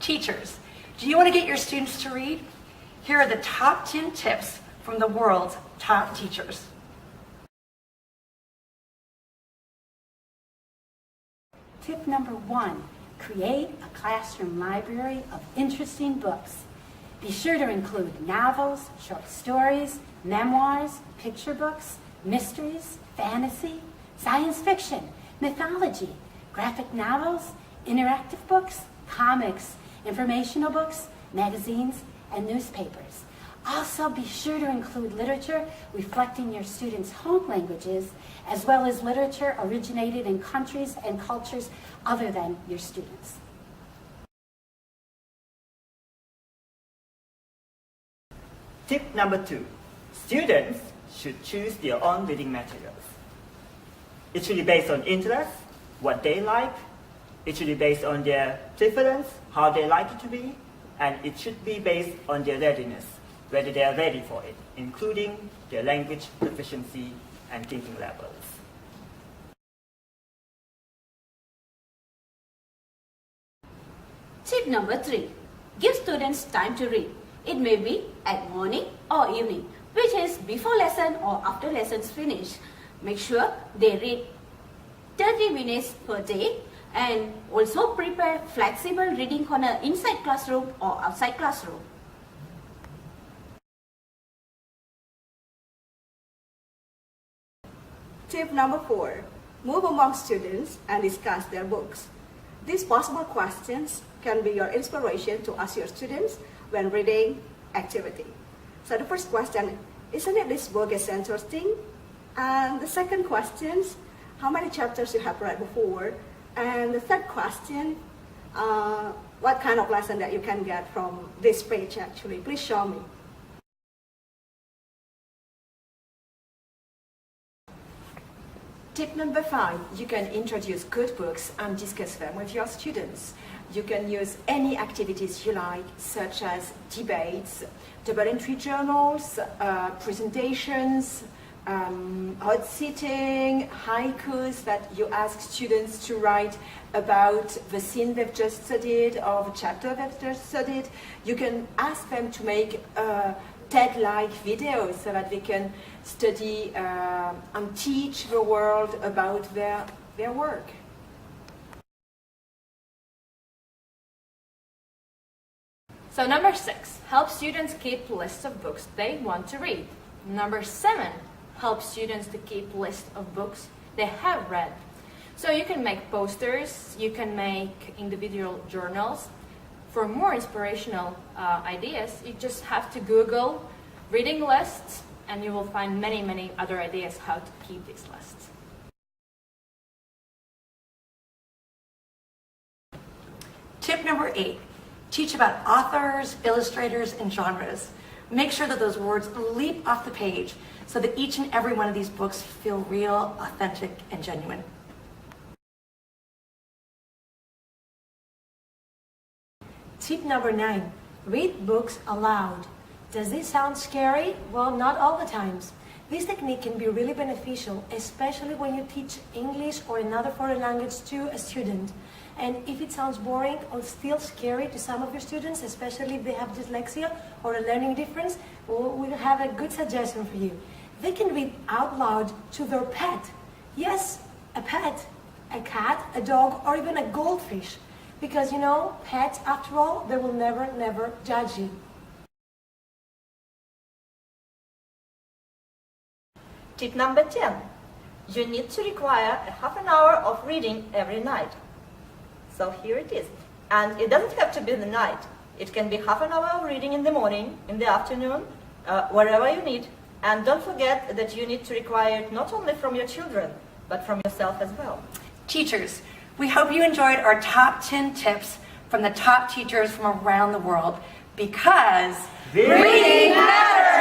Teachers, do you want to get your students to read? Here are the top 10 tips from the world's top teachers. Tip number 1, create a classroom library of interesting books. Be sure to include novels, short stories, memoirs, picture books, mysteries, fantasy, science fiction, mythology, graphic novels, interactive books, comics, informational books, magazines, and newspapers. Also, be sure to include literature reflecting your students' home languages, as well as literature originated in countries and cultures other than your students. Tip number 2. Students should choose their own reading materials. It should be based on interest, what they like. It should be based on their preference, how they like it to be, and it should be based on their readiness, whether they are ready for it, including their language proficiency and thinking levels. Tip number 3. Give students time to read. It may be at morning or evening, which is before lesson or after lessons finish. Make sure they read 30 minutes per day, and also prepare flexible reading corner inside classroom or outside classroom. Tip number 4. Move among students and discuss their books. These possible questions can be your inspiration to ask your students when reading activity. So the first question, isn't it this book is interesting? And the second question, how many chapters you have read before? And the third question, what kind of lesson that you can get from this page actually? Please show me. Tip number 5, you can introduce good books and discuss them with your students. You can use any activities you like, such as debates, double entry journals, presentations, hot sitting, haikus that you ask students to write about the scene they've just studied or the chapter they've just studied. You can ask them to make TED-like videos so that they can study and teach the world about their work. So number 6, help students keep lists of books they want to read. Number 7, help students to keep lists of books they have read. So you can make posters, you can make individual journals. For more inspirational ideas, you just have to Google reading lists, and you will find many other ideas how to keep these lists. Tip number 8, teach about authors, illustrators, and genres. Make sure that those words leap off the page so that each and every one of these books feel real, authentic, and genuine. Tip number 9, read books aloud. Does this sound scary? Well, not all the times. This technique can be really beneficial, especially when you teach English or another foreign language to a student. And if it sounds boring or still scary to some of your students, especially if they have dyslexia or a learning difference, we'll have a good suggestion for you. They can read out loud to their pet. Yes, a pet, a cat, a dog, or even a goldfish. Because, you know, pets, after all, they will never judge you. Tip number 10. You need to require a half an hour of reading every night. So here it is. And it doesn't have to be the night. It can be half an hour of reading in the morning, in the afternoon, wherever you need. And don't forget that you need to require it not only from your children, but from yourself as well. Teachers, we hope you enjoyed our top 10 tips from the top teachers from around the world, because reading matters!